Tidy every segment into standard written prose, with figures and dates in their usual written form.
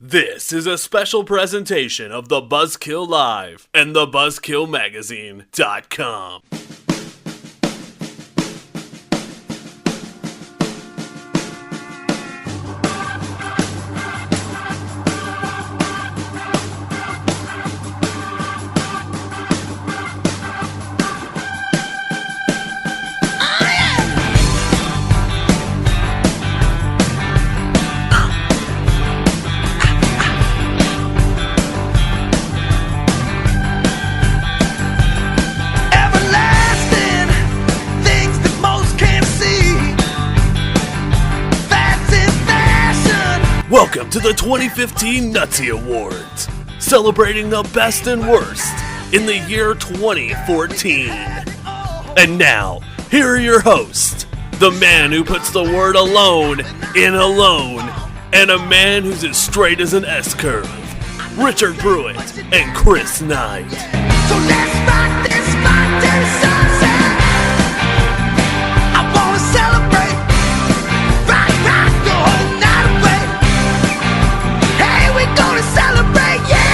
This is a special presentation of the Buzzkill Live and the BuzzkillMagazine.com. Welcome to the 2015 Nutsy Awards, celebrating the best and worst in the year 2014. And now, here are your hosts, the man who puts the word alone in alone, and a man who's as straight as an S-curve, Richard Pruitt and Chris Knight. So let's rock this fight till sunset. I wanna celebrate, rock the whole night away. Hey, we gonna celebrate, yeah.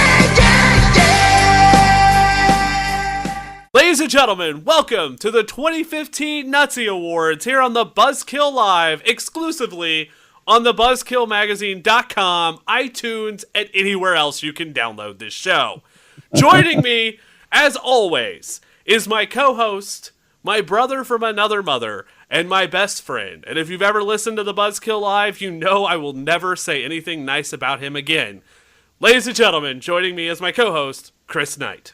Ladies and gentlemen, welcome to the 2015 Nutsy Awards here on the Buzzkill Live, exclusively on the BuzzkillMagazine.com, iTunes, and anywhere else you can download this show. Joining me, as always, is my co-host, my brother from another mother, and my best friend. And if you've ever listened to the Buzzkill Live, you know I will never say anything nice about him again. Ladies and gentlemen, joining me is my co-host, Chris Knight.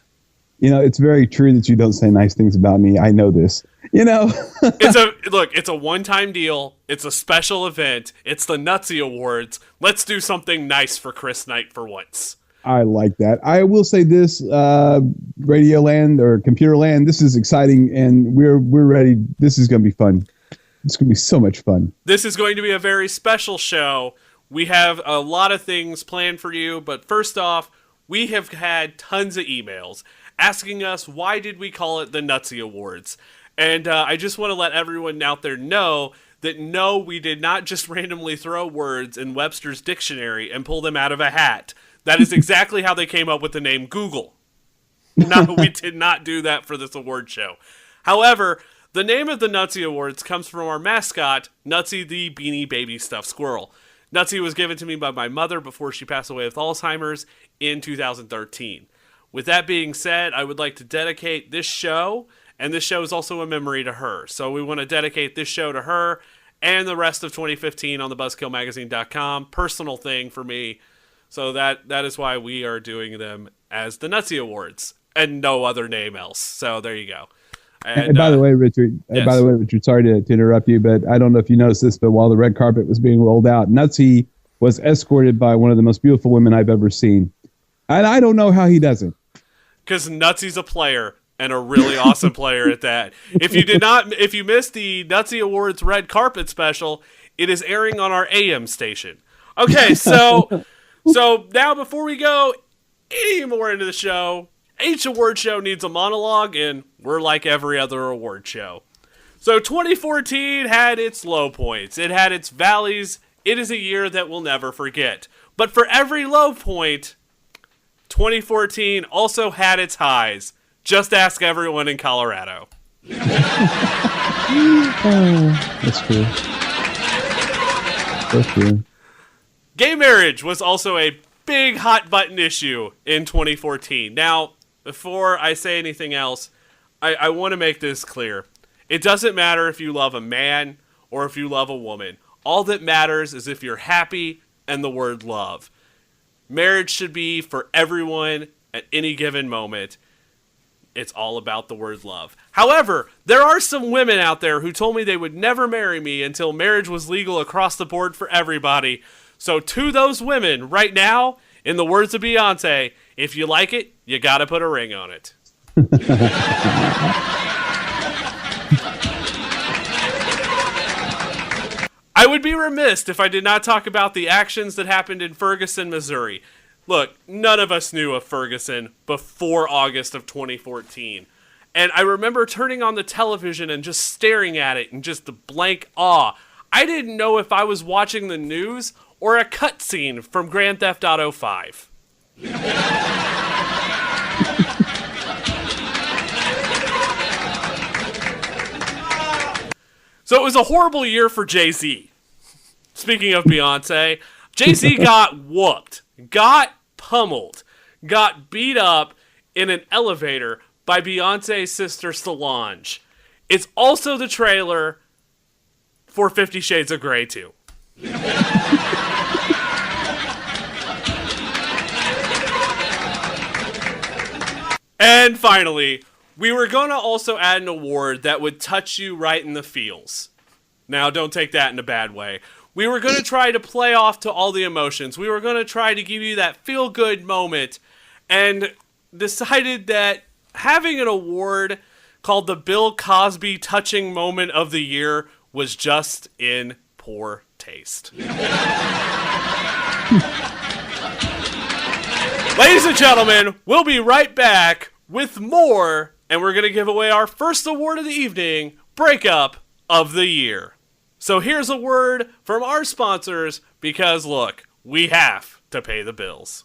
You know, it's very true that you don't say nice things about me. I know this. You know, It's a one-time deal. It's a special event. It's the Nutsy Awards. Let's do something nice for Chris Knight for once. I like that. I will say this, Radio Land or Computer Land, this is exciting, and we're ready. This is going to be fun. It's going to be so much fun. This is going to be a very special show. We have a lot of things planned for you, but first off, we have had tons of emails asking us why did we call it the Nutsy Awards. And I just want to let everyone out there know that no, we did not just randomly throw words in Webster's dictionary and pull them out of a hat. That is exactly how they came up with the name Google. No, we did not do that for this award show. However, the name of the Nutsy Awards comes from our mascot, Nutsy the Beanie Baby Stuffed Squirrel. Nutsy was given to me by my mother before she passed away with Alzheimer's in 2013. With that being said, I would like to dedicate this show, and this show is also a memory to her. So we want to dedicate this show to her and the rest of 2015 on the BuzzkillMagazine.com. Personal thing for me. So that is why we are doing them as the Nutsy Awards and no other name else. So there you go. And by the way, Richard, yes. Sorry to interrupt you, but I don't know if you noticed this, but while the red carpet was being rolled out, Nutsy was escorted by one of the most beautiful women I've ever seen. And I don't know how he does it. Because Nutsy's a player, and a really awesome player at that. If you missed the Nutsy Awards red carpet special, it is airing on our AM station. Okay, so now before we go any more into the show, each award show needs a monologue, and we're like every other award show. So 2014 had its low points. It had its valleys. It is a year that we'll never forget. But for every low point, 2014 also had its highs. Just ask everyone in Colorado. That's true. That's true. Gay marriage was also a big hot button issue in 2014. Now, before I say anything else, I want to make this clear. It doesn't matter if you love a man or if you love a woman. All that matters is if you're happy and the word love. Marriage should be for everyone at any given moment. It's all about the word love. However, there are some women out there who told me they would never marry me until marriage was legal across the board for everybody. So to those women right now, in the words of Beyonce, if you like it, you gotta put a ring on it. I would be remiss if I did not talk about the actions that happened in Ferguson, Missouri. Look, none of us knew of Ferguson before August of 2014. And I remember turning on the television and just staring at it in just the blank awe. I didn't know if I was watching the news or a cutscene from Grand Theft Auto 5? So it was a horrible year for Jay-Z. Speaking of Beyonce, Jay-Z got whooped, got pummeled, got beat up in an elevator by Beyonce's sister Solange. It's also the trailer for 50 Shades of Grey 2. And finally, we were going to also add an award that would touch you right in the feels. Now, don't take that in a bad way. We were going to try to play off to all the emotions. We were going to try to give you that feel-good moment, and decided that having an award called the Bill Cosby Touching Moment of the Year was just in poor taste. Ladies and gentlemen, we'll be right back with more, and we're going to give away our first award of the evening, Breakup of the Year. So here's a word from our sponsors, because look, we have to pay the bills.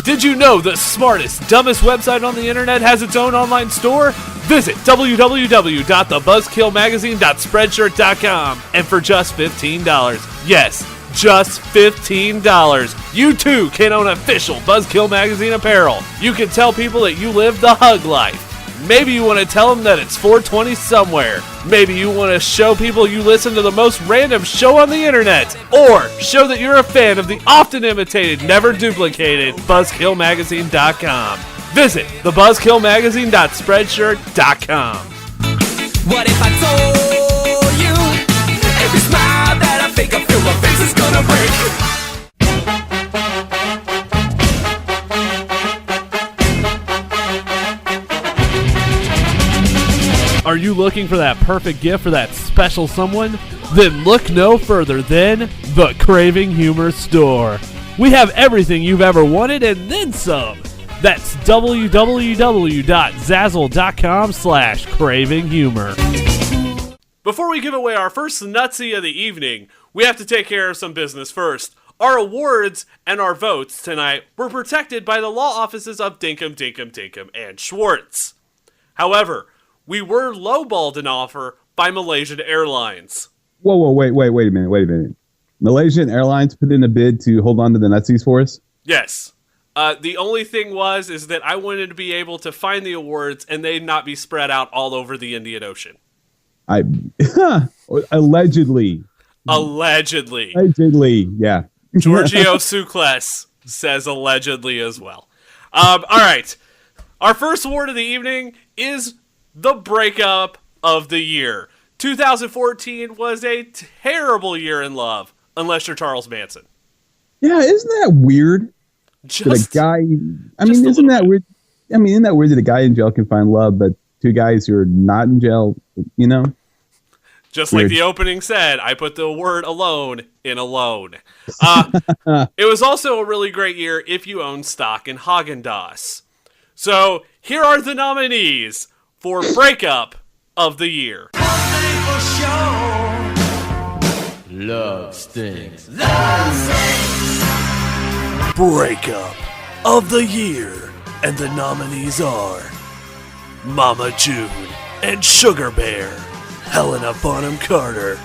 Did you know the smartest, dumbest website on the internet has its own online store? Visit www.thebuzzkillmagazine.spreadshirt.com, and for just $15, yes, just $15, you too can own official Buzzkill Magazine apparel. You can tell people that you live the hug life. Maybe you want to tell them that it's 420 somewhere. Maybe you want to show people you listen to the most random show on the internet. Or show that you're a fan of the often imitated, never duplicated BuzzkillMagazine.com. Visit thebuzzkillmagazine.spreadshirt.com. What if I told you every smile that I fake, I feel my face is gonna break? Are you looking for that perfect gift for that special someone? Then look no further than the Craving Humor Store. We have everything you've ever wanted and then some. That's www.zazzle.com/cravinghumor. Before we give away our first Nutsy of the evening, we have to take care of some business first. Our awards and our votes tonight were protected by the law offices of Dinkum, and Schwartz. However, we were lowballed an offer by Malaysian Airlines. Whoa, wait a minute. Malaysian Airlines put in a bid to hold on to the Nutsies for us? Yes. The only thing is that I wanted to be able to find the awards and they not be spread out all over the Indian Ocean. Allegedly. Allegedly, yeah. Giorgio Sukles says allegedly as well. All right. Our first award of the evening is the Breakup of the Year. 2014 was a terrible year in love, unless you're Charles Manson. Yeah, isn't that weird? Just that a guy, isn't that weird? Isn't that weird that a guy in jail can find love, but two guys who are not in jail, Just weird. Like the opening said, I put the word alone in alone. It was also a really great year if you own stock in Haagen-Dazs. So here are the nominees for Breakup of the Year. Love stinks. Breakup of the Year. And the nominees are Mama June and Sugar Bear, Helena Bonham Carter,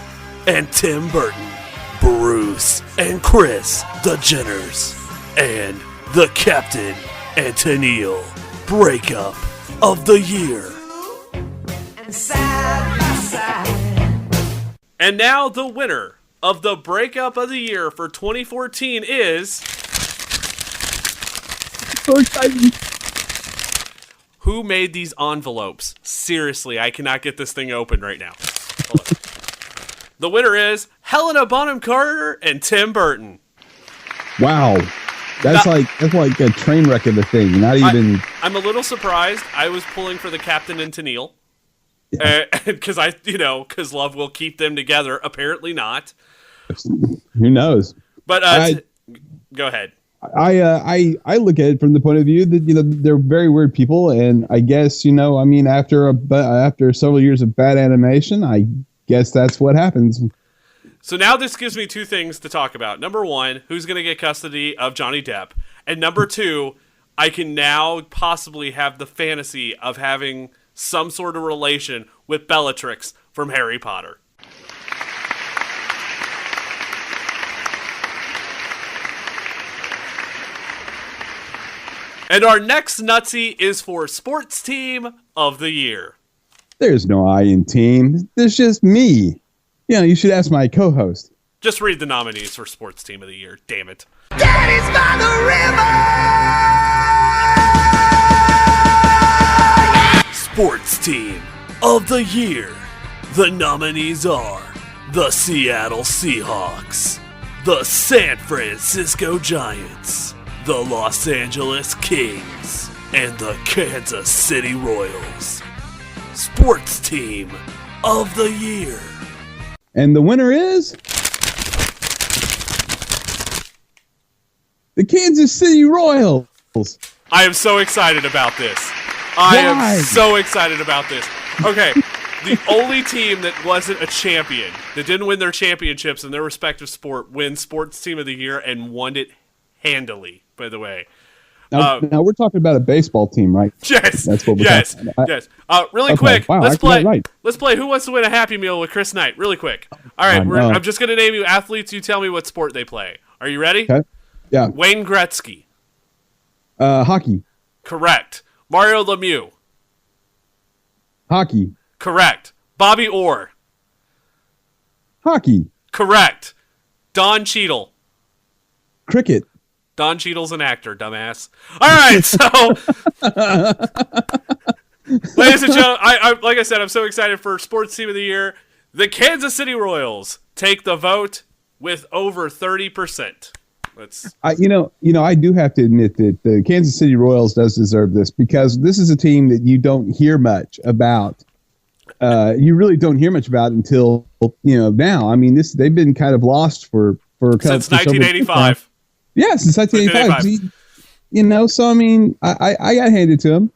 and Tim Burton, Bruce and Chris the Jenners, and the Captain and Tennille. Breakup of the Year. And now the winner of the Breakup of the Year for 2014 is... So exciting. Who made these envelopes? Seriously, I cannot get this thing open right now. Hold on. The winner is Helena Bonham Carter and Tim Burton. Wow. That's like a train wreck of a thing. Not even... I'm a little surprised. I was pulling for the Captain and Tennille. Because because love will keep them together. Apparently not. Who knows? But go ahead. I look at it from the point of view that they're very weird people, and I guess I mean after several years of bad animation, I guess that's what happens. So now this gives me two things to talk about. Number one, who's going to get custody of Johnny Depp, and number two, I can now possibly have the fantasy of having some sort of relation with Bellatrix from Harry Potter. And our next Nutsy is for Sports Team of the Year. There's no I in team. There's just me. You should ask my co-host. Just read the nominees for Sports Team of the Year, damn it. Daddy's by the river. Sports Team of the Year. The nominees are the Seattle Seahawks, the San Francisco Giants, the Los Angeles Kings, and the Kansas City Royals. Sports Team of the Year. And the winner is the Kansas City Royals. I am so excited about this. I am so excited about this. Okay, the only team that wasn't a champion, that didn't win their championships in their respective sport, wins Sports Team of the Year and won it handily, by the way. Now we're talking about a baseball team, right? Yes. That's what we're talking about. Yes. Really Okay, quick, wow, let's I play. got it right. Let's play Who Wants to Win a Happy Meal with Chris Knight. Really quick. All right, I'm just going to name you athletes. You tell me what sport they play. Are you ready? Okay. Yeah. Wayne Gretzky. Hockey. Correct. Mario Lemieux. Hockey. Correct. Bobby Orr. Hockey. Correct. Don Cheadle. Cricket. Don Cheadle's an actor, dumbass. All right, so ladies and gentlemen, I like I said, I'm so excited for Sports Team of the Year. The Kansas City Royals take the vote with over 30%. I do have to admit that the Kansas City Royals does deserve this, because this is a team that you don't hear much about. You really don't hear much about until now. I mean, they've been kind of lost for since 1985. Yeah, since 1985. So I mean, I got handed to him.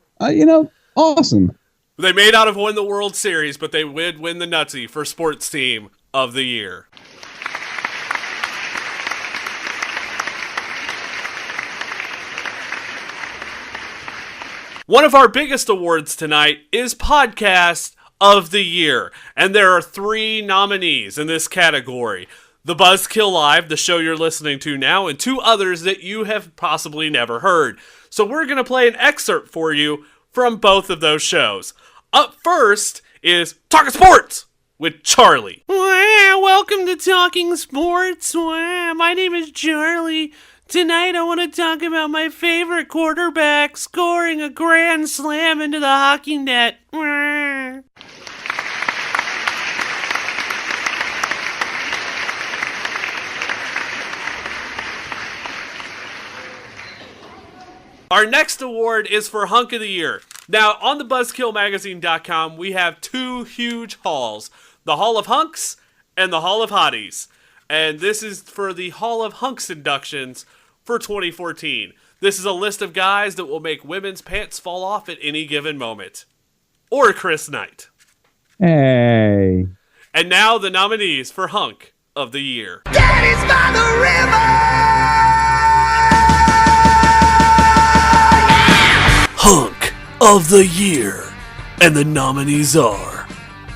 Awesome. They may not have won the World Series, but they would win the Nutsy for Sports Team of the Year. One of our biggest awards tonight is Podcast of the Year, and there are 3 nominees in this category. The Buzzkill Live, the show you're listening to now, and 2 others that you have possibly never heard. So we're going to play an excerpt for you from both of those shows. Up first is Talking Sports with Charlie. Welcome to Talking Sports. My name is Charlie. Tonight I want to talk about my favorite quarterback scoring a grand slam into the hockey net. Our next award is for Hunk of the Year. Now, on the BuzzkillMagazine.com, we have 2 huge halls. The Hall of Hunks and the Hall of Hotties. And this is for the Hall of Hunks inductions for 2014. This is a list of guys that will make women's pants fall off at any given moment. Or Chris Knight. Hey. And now the nominees for Hunk of the Year. Daddy's by the river. Hunk of the Year. And the nominees are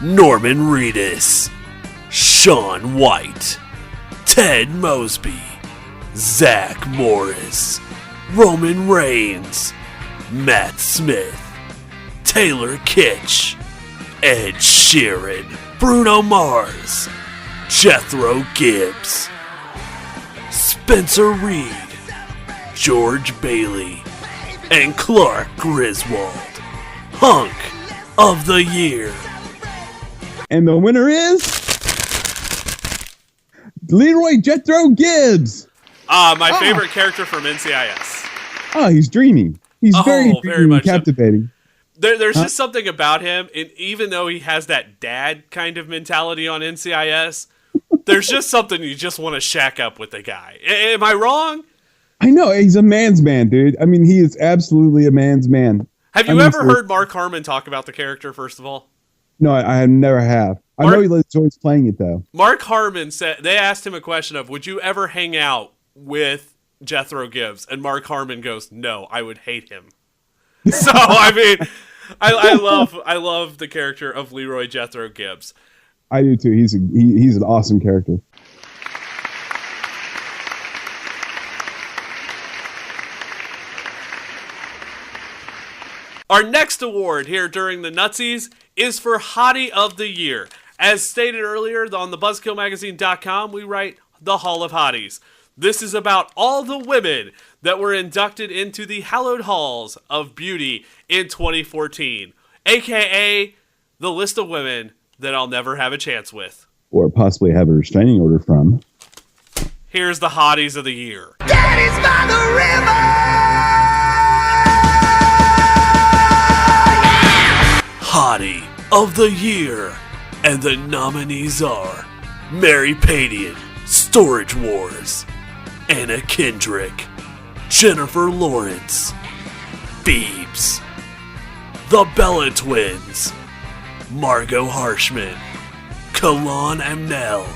Norman Reedus, Shaun White, Ted Mosby, Zach Morris, Roman Reigns, Matt Smith, Taylor Kitsch, Ed Sheeran, Bruno Mars, Jethro Gibbs, Spencer Reed, George Bailey, and Clark Griswold. Hunk of the Year. And the winner is Leroy Jethro Gibbs. My favorite character from NCIS. Oh, he's dreamy. He's very much captivating. There's just something about him, and even though he has that dad kind of mentality on NCIS, there's just something you just want to shack up with the guy. Am I wrong? I know he's a man's man, dude. I mean, he is absolutely a man's man. Have you ever heard Mark Harmon talk about the character, first of all? No, I never have. I know he enjoys playing it, though. Mark Harmon said, they asked him a question of, would you ever hang out with Jethro Gibbs? And Mark Harmon goes, no, I would hate him. So, I mean, I love the character of Leroy Jethro Gibbs. I do, too. He's an awesome character. Our next award here during the Nutsies is for Hottie of the Year. As stated earlier on the BuzzkillMagazine.com, we write the Hall of Hotties. This is about all the women that were inducted into the hallowed halls of beauty in 2014, aka the list of women that I'll never have a chance with. Or possibly have a restraining order from. Here's the Hotties of the Year. Daddy's by the river. Hottie of the Year. And the nominees are Mary Padian, Storage Wars, Anna Kendrick, Jennifer Lawrence, Phoebes, The Bella Twins, Margot Harshman, Kalan Amnel,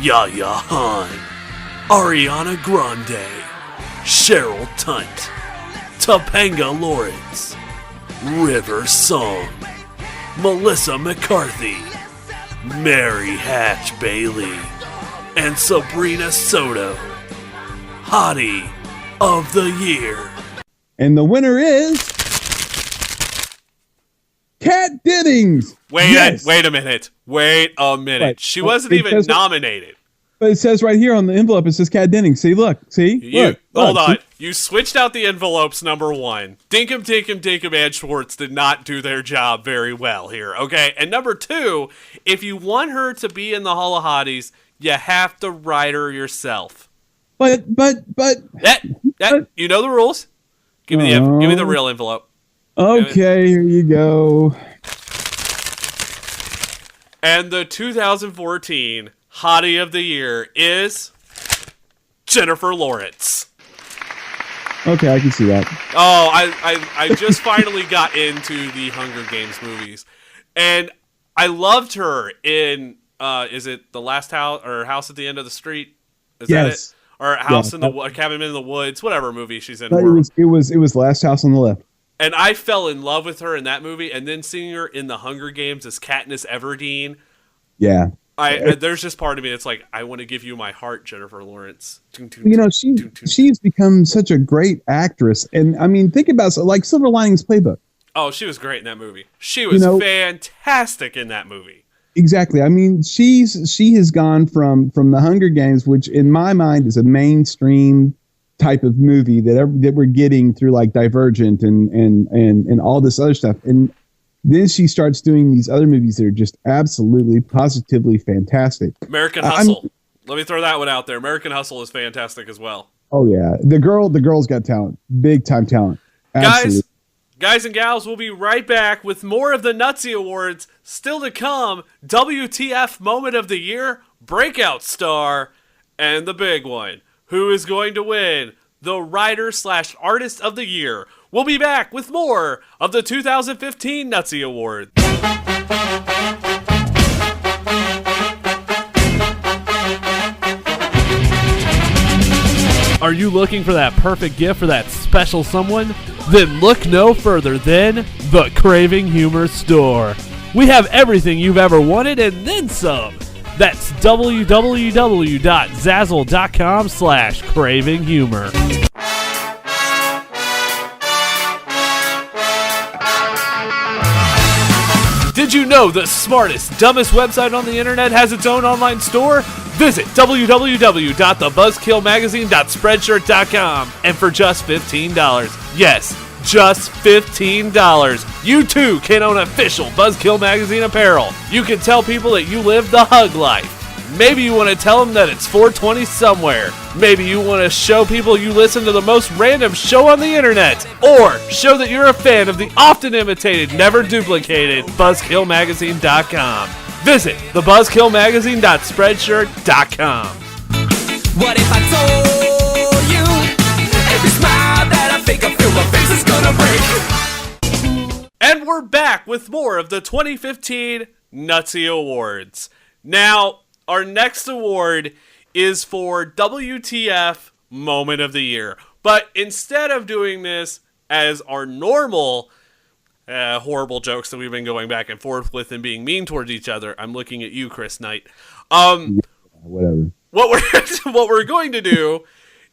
Yaya Han, Ariana Grande, Cheryl Tunt, Topanga Lawrence, River Song, Melissa McCarthy, Mary Hatch Bailey, and Sabrina Soto. Hottie of the Year. And the winner is Kat Dennings. Wait a minute. Right. She wasn't even nominated. But it says right here on the envelope, it says Kat Dennings. See, look. Hold on. You switched out the envelopes, number one. Dinkum, and Schwartz did not do their job very well here, okay? And number two, if you want her to be in the Hall of Hotties, you have to write her yourself. But. You know the rules. Give me the real envelope. Okay, here you go. And the 2014 Hottie of the Year is Jennifer Lawrence. Okay, I can see that. Oh, I just finally got into the Hunger Games movies, and I loved her in is it The Last House or House at the End of the Street? Is that it? Or House in the Cabin in the Woods? Whatever movie she's in. It was Last House on the Left. And I fell in love with her in that movie, and then seeing her in the Hunger Games as Katniss Everdeen. Yeah. There's just part of me that's like, I want to give you my heart, Jennifer Lawrence. She's become such a great actress, and I mean, think about like Silver Linings Playbook. Oh, she was great in that movie. She was fantastic in that movie. Exactly. I mean, she has gone from the Hunger Games, which in my mind is a mainstream type of movie that we're getting through like Divergent and all this other stuff, and then she starts doing these other movies that are just absolutely, positively fantastic. American Hustle. Let me throw that one out there. American Hustle is fantastic as well. Oh yeah, the girl's got talent, big time talent. Absolutely. Guys and gals, we'll be right back with more of the Nutsy Awards. Still to come, WTF Moment of the Year, Breakout Star, and the big one, who is going to win the Writer/Artist of the Year. We'll be back with more of the 2015 Nutsy Awards. Are you looking for that perfect gift for that special someone? Then look no further than the Craving Humor Store. We have everything you've ever wanted and then some. That's www.zazzle.com/cravinghumor. Did you know the smartest, dumbest website on the internet has its own online store? Visit www.thebuzzkillmagazine.spreadshirt.com, and for just $15, yes, just $15, you too can own official Buzzkill Magazine apparel. You can tell people that you live the hug life. Maybe you want to tell them that it's 420 somewhere. Maybe you want to show people you listen to the most random show on the internet. Or show that you're a fan of the often imitated, never duplicated BuzzkillMagazine.com. Visit thebuzzkillmagazine.spreadshirt.com. What if I told you gonna break. And we're back with more of the 2015 Nutsy Awards. Now, our next award is for WTF Moment of the Year. But instead of doing this as our normal horrible jokes that we've been going back and forth with and being mean towards each other, I'm looking at you, Chris Knight. Whatever. What we're going to do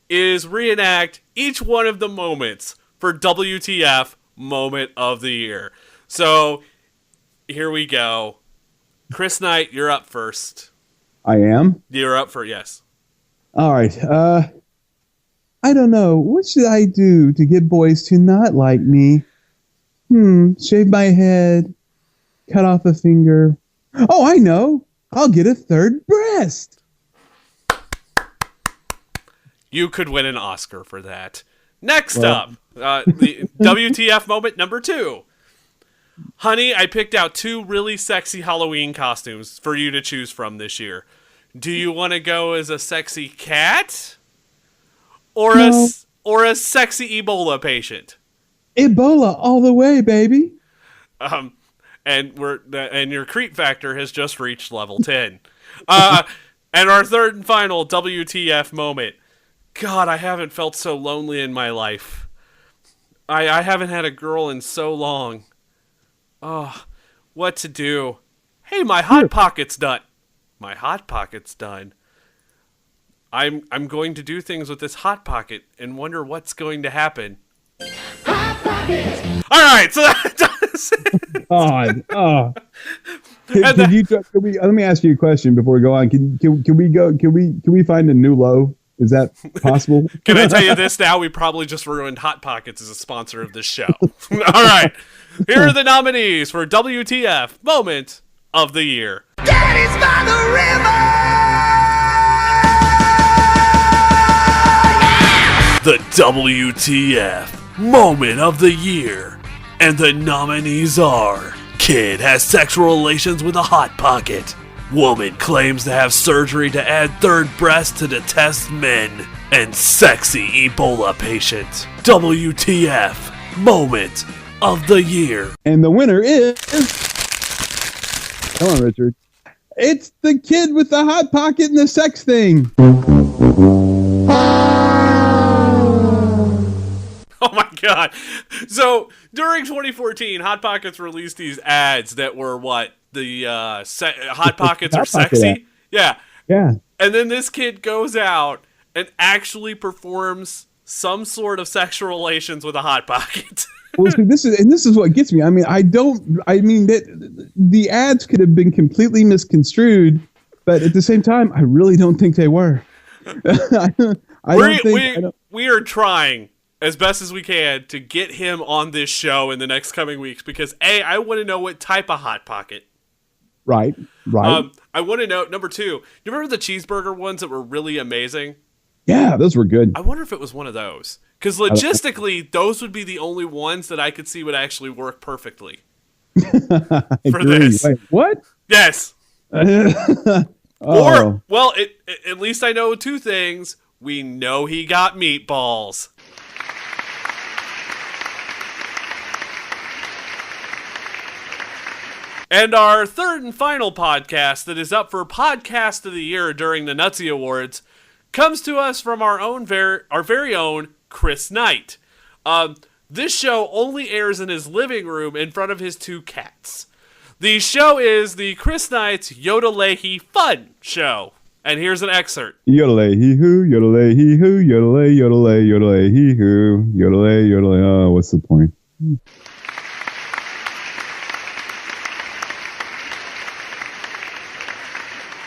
is reenact each one of the moments for WTF Moment of the Year. So, here we go. Chris Knight, you're up first. I am? You're up for, yes. All right. I don't know. What should I do to get boys to not like me? Shave my head. Cut off a finger. Oh, I know. I'll get a third breast. You could win an Oscar for that. Next up, the WTF moment number 2. Honey, I picked out 2 really sexy Halloween costumes for you to choose from this year. Do you want to go as a sexy cat or a sexy Ebola patient? Ebola all the way, baby. And your creep factor has just reached level 10. And our third and final WTF moment. God, I haven't felt so lonely in my life. I haven't had a girl in so long. Oh, what to do? Hey, my Hot Pocket's done. My Hot Pocket's done. I'm going to do things with this Hot Pocket and wonder what's going to happen. Hot Pockets. All right, so that does it. God. Oh. Let me ask you a question before we go on. Can we find a new low? Is that possible? Can I tell you this now? We probably just ruined Hot Pockets as a sponsor of this show. All right. Here are the nominees for WTF Moment of the Year. Daddy's by the river. The WTF Moment of the Year. And the nominees are: Kid has sexual relations with a Hot Pocket. Woman claims to have surgery to add third breast to detest men. And sexy Ebola patient. WTF Moment of the Year. And the winner is... Come on, Richard. It's the kid with the Hot Pocket and the sex thing. Oh my god. So, during 2014, Hot Pockets released these ads that were what? The Hot Pockets are sexy? Yeah. Yeah. And then this kid goes out and actually performs some sort of sexual relations with a Hot Pocket. Well, see, this is what gets me. I mean, that the ads could have been completely misconstrued, but at the same time, I really don't think they were. We are trying as best as we can to get him on this show in the next coming weeks because I want to know what type of Hot Pocket. Right. I want to know, number 2, you remember the cheeseburger ones that were really amazing? Yeah, those were good. I wonder if it was one of those. Because logistically, those would be the only ones that I could see would actually work perfectly. For this. Wait, what? Yes. Oh. Or, well, at least I know 2 things. We know he got meatballs. And our third and final podcast that is up for Podcast of the Year during the Nutsy Awards comes to us from our very own Chris Knight. This show only airs in his living room in front of his 2 cats. The show is the Chris Knight's Yodel-a-hee Fun Show. And here's an excerpt. Yodel-a-hee-hoo, yodel-a-hee-hoo, yodel-a, yodel-a, yodel-a-hee-hoo, yodel-a, yodel-a. Oh, what's the point?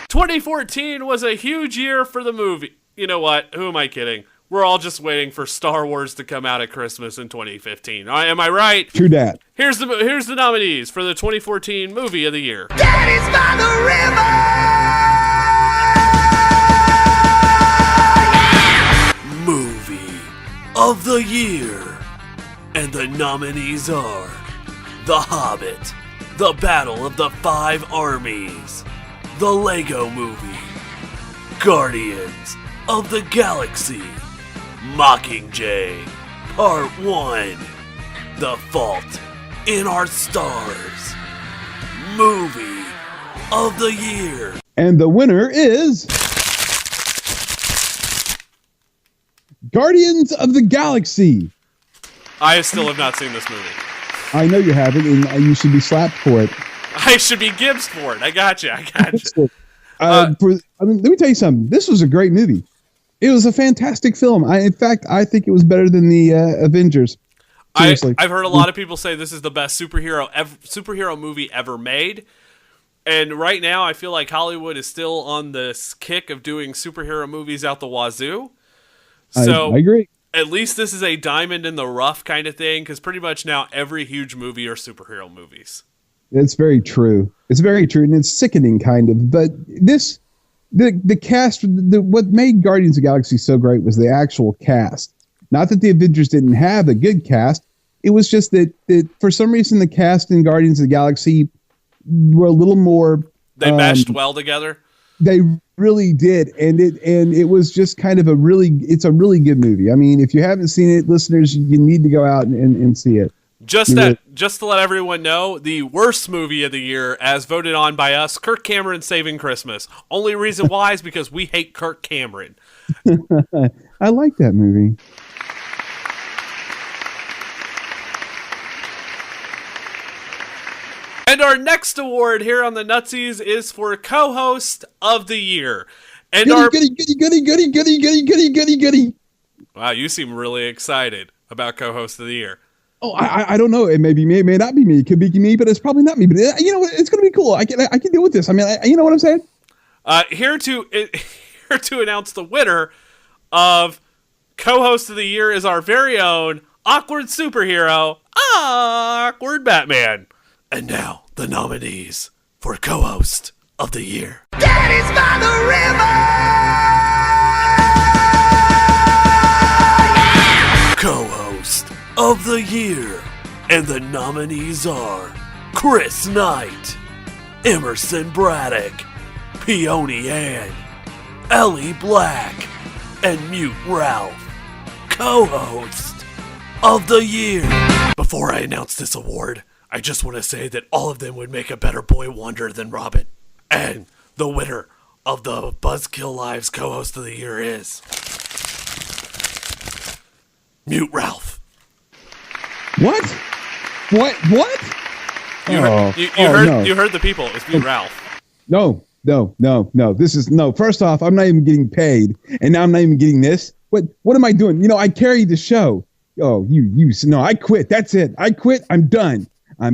2014 was a huge year for the movie. You know what? Who am I kidding? We're all just waiting for Star Wars to come out at Christmas in 2015. Am I right? True that. Here's the nominees for the 2014 Movie of the Year. Daddy's by the river. Movie of the Year. And the nominees are The Hobbit, The Battle of the 5 Armies, The Lego Movie, Guardians of the Galaxy, Mockingjay, Part 1, The Fault in Our Stars Movie of the Year. And the winner is Guardians of the Galaxy. I still have not seen this movie. I know you haven't, and you should be slapped for it. I should be gibbsed for it. I got you. Let me tell you something. This was a great movie. It was a fantastic film. In fact, I think it was better than the Avengers. Seriously. I've heard a lot of people say this is the best superhero movie ever made. And right now, I feel like Hollywood is still on this kick of doing superhero movies out the wazoo. So I agree. At least this is a diamond in the rough kind of thing, because pretty much now every huge movie are superhero movies. It's very true. It's very true, and it's sickening, kind of. But the cast, what made Guardians of the Galaxy so great was the actual cast. Not that the Avengers didn't have a good cast. It was just that for some reason the cast in Guardians of the Galaxy were a little more. They meshed well together. They really did, and it was just kind of it's a really good movie. I mean, if you haven't seen it, listeners, you need to go out and see it. Just to let everyone know, the worst movie of the year, as voted on by us, Kirk Cameron Saving Christmas. Only reason why is because we hate Kirk Cameron. I like that movie. And our next award here on the Nutsies is for Co-Host of the Year. And goody. Wow, you seem really excited about Co-Host of the Year. Oh, I don't know. It may not be me. It could be me, but it's probably not me. But you know what? It's going to be cool. I can deal with this. I mean, you know what I'm saying? Here to announce the winner of Co-Host of the Year is our very own awkward superhero, Awkward Batman. And now, the nominees for Co-Host of the Year. Daddy's by the river! Co-Host of the Year. And the nominees are Chris Knight, Emerson Braddock, Peony Ann, Ellie Black, and Mute Ralph. Co-Host of the Year. Before I announce this award, I just want to say that all of them would make a better Boy Wonder than Robin. And the winner of the Buzzkill Live's Co-Host of the Year is Mute Ralph. What? You heard the people. It's Mute Ralph. No. This is no. First off, I'm not even getting paid, and now I'm not even getting this. What am I doing? You know, I carried the show. Oh, no, I quit. That's it. I quit. I'm done. I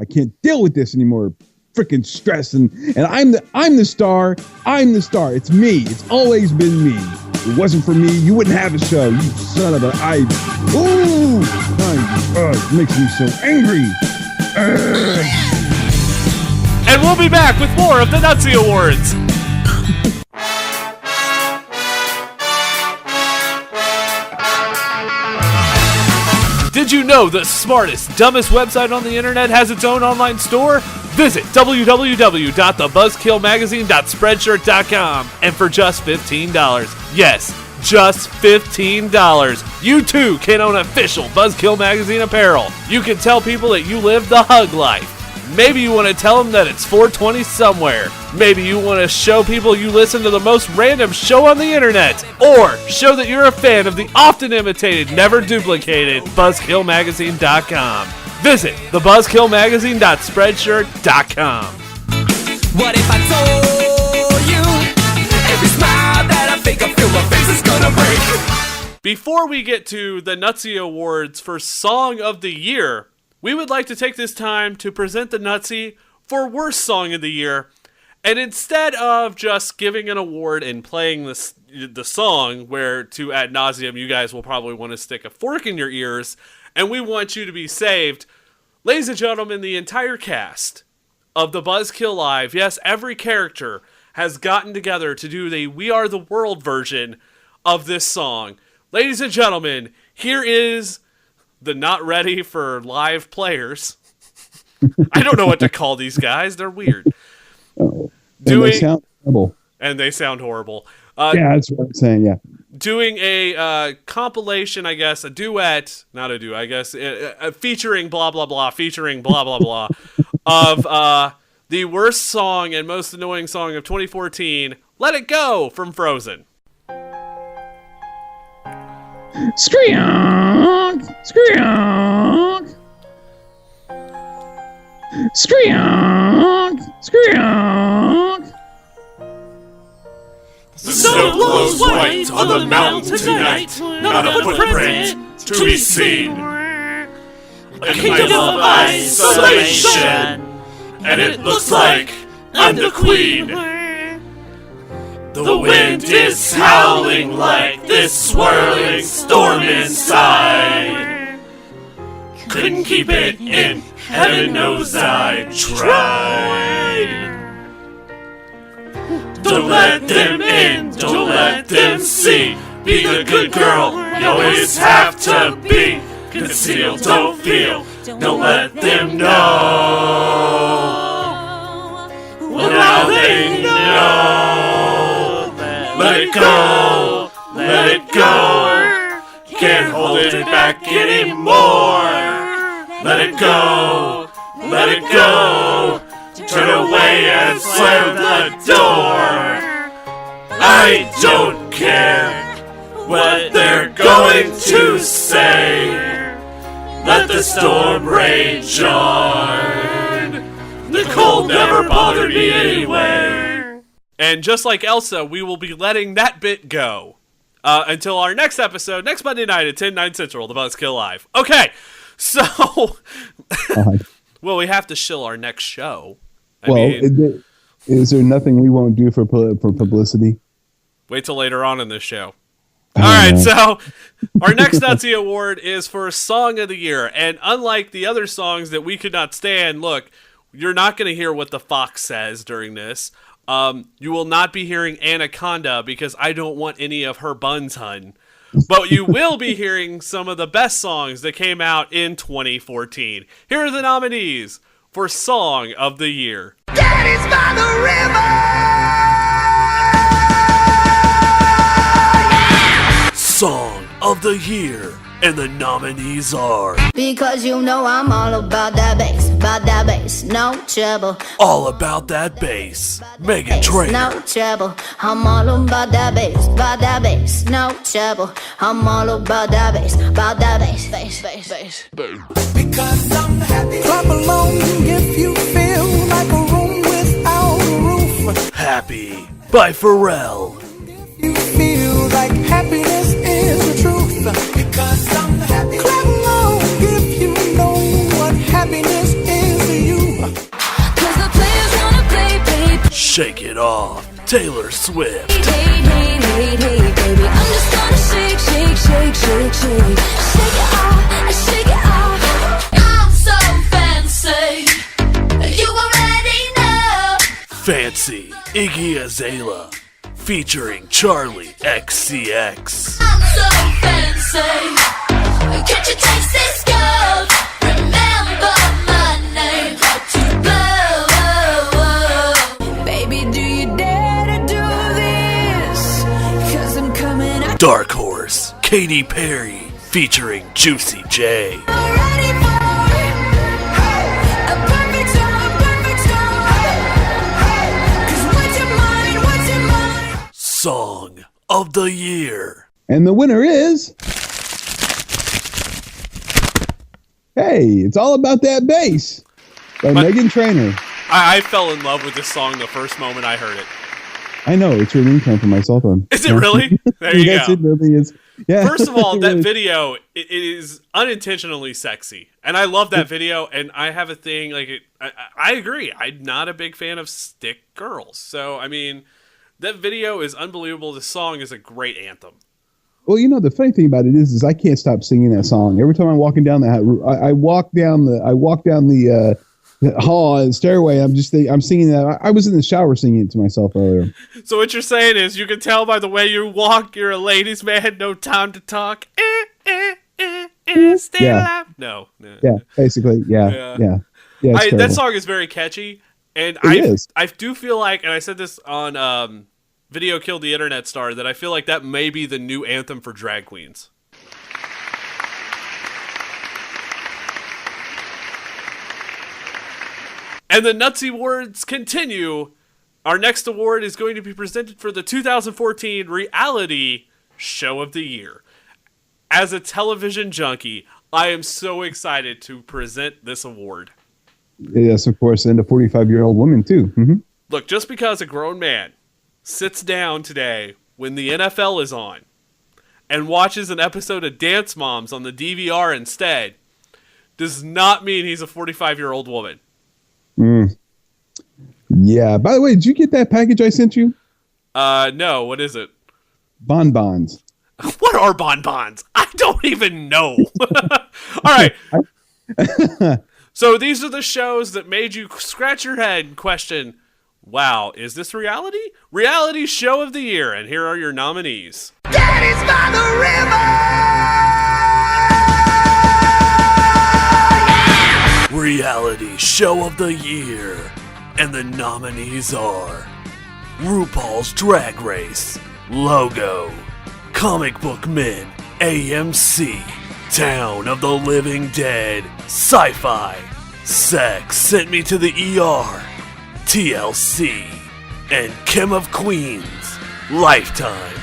can't deal with this anymore. Freaking stress, and I'm the star. I'm the star. It's me. It's always been me. If it wasn't for me, you wouldn't have a show. You son of a it makes me so angry. And we'll be back with more of the Nutsy Awards. Did you know the smartest, dumbest website on the internet has its own online store? Visit www.thebuzzkillmagazine.spreadshirt.com, and for just $15, yes, just $15, you too can own official Buzzkill Magazine apparel. You can tell people that you live the hug life. Maybe you want to tell them that it's 420 somewhere. Maybe you want to show people you listen to the most random show on the internet. Or show that you're a fan of the often imitated, never duplicated BuzzkillMagazine.com. Visit thebuzzkillmagazine.spreadshirt.com. What if I told you every smile that I think I feel my face is gonna break? Before we get to the Nutsy Awards for Song of the Year, we would like to take this time to present the Nutsy for Worst Song of the Year. And instead of just giving an award and playing the song, where to ad nauseum you guys will probably want to stick a fork in your ears, and we want you to be saved, ladies and gentlemen, the entire cast of the Buzzkill Live, yes, every character has gotten together to do the We Are the World version of this song. Ladies and gentlemen, here is the not ready for live players. I don't know what to call these guys. They're weird. Oh, they sound horrible. And they sound horrible. Yeah, that's what I'm saying. Yeah. Doing a compilation, I guess, a duet, not a duet, I guess, featuring blah, blah, blah, featuring blah, blah, blah, of the worst song and most annoying song of 2014, Let It Go from Frozen. Scream! Scream! Scream! Scream! The snow glows white on the mountain tonight, not a footprint to be seen. A kingdom of isolation, and it looks like I'm the queen. The wind is howling like this swirling storm inside. Couldn't keep it in, heaven knows I tried. Don't let them in, don't let them see. Be the good girl, you always have to be. Conceal, don't feel, don't let them know. Well, now they know. Let it go, let it go. Can't hold it back anymore. Let it go, let it go. Turn away and slam the door. I don't care what they're going to say. Let the storm rage on. The cold never bothered me anyway. And just like Elsa, we will be letting that bit go until our next episode, next Monday night at 10, 9 Central, the Buzzkill Live. Okay, so... well, we have to shill our next show. I mean, is there nothing we won't do for publicity? Wait till later on in this show. All right, so our next Nutsy Award is for Song of the Year. And unlike the other songs that we could not stand, look, you're not going to hear what the fox says during this. You will not be hearing Anaconda because I don't want any of her buns, hun. But you will be hearing some of the best songs that came out in 2014. Here are the nominees for Song of the Year. Daddy's by the river. Song of the Year. And the nominees are... Because you know I'm all about that bass, no trouble. All About That Bass, Megan Trainor. No trouble, I'm all about that bass, no trouble. I'm all about that bass, bass. Because I'm happy. Clap along if you feel like a room without a roof. Happy by Pharrell. You feel like happiness is the truth. Because I'm happy. Clap along if you know what happiness is to you. Cause the players wanna play. Shake It Off, Taylor Swift. Hey, baby, I'm just gonna shake. Shake it off. I'm so fancy, you already know. Fancy, Iggy Azalea, featuring Charlie XCX. I'm so fancy, can't you taste this gold? Remember my name, to blow. Baby, do you dare to do this? Cause I'm coming out. Dark Horse, Katy Perry, featuring Juicy J. Ready for a perfect storm. Cause what's your mind? Song of the Year. And the winner is... Hey, It's All About That Bass by Megan Trainor. I fell in love with this song the first moment I heard it. I know, it's your ringtone for my cell phone. Is it really? There you Yes, go. it really is. Yeah. First of all, that Really. video it is unintentionally sexy, and I love that video. And I have a thing like it. I agree. I'm not a big fan of stick girls, so I mean, that video is unbelievable. The song is a great anthem. Well, you know, the funny thing about it is I can't stop singing that song. Every time I'm walking down I walk down the hall and stairway. I'm singing that. I was in the shower singing it to myself earlier. So what you're saying is, you can tell by the way you walk, you're a ladies' man. No time to talk. Stay Yeah. alive. No. Yeah, basically. Yeah. It's That terrible. song is very catchy, and It is. I do feel like, and I said this on Video Killed the Internet star that I feel like that may be the new anthem for drag queens. And the Nutsy Awards continue. Our next award is going to be presented for the 2014 Reality Show of the Year. As a television junkie, I am so excited to present this award. Yes, of course, and a 45-year-old woman, too. Mm-hmm. Look, just because a grown man sits down today when the NFL is on and watches an episode of Dance Moms on the DVR instead does not mean he's a 45-year-old woman. Yeah. By the way, did you get that package I sent you? No. What is it? Bonbons. What are bonbons? I don't even know. All right. So these are the shows that made you scratch your head and question, wow, is this reality? Reality Show of the Year. And here are your nominees. Daddy's by the river. Reality Show of the Year. And the nominees are RuPaul's Drag Race, Logo, Comic Book Men, AMC, Town of the Living Dead, Sci-Fi, Sex Sent Me to the ER, TLC, and Kim of Queens, Lifetime,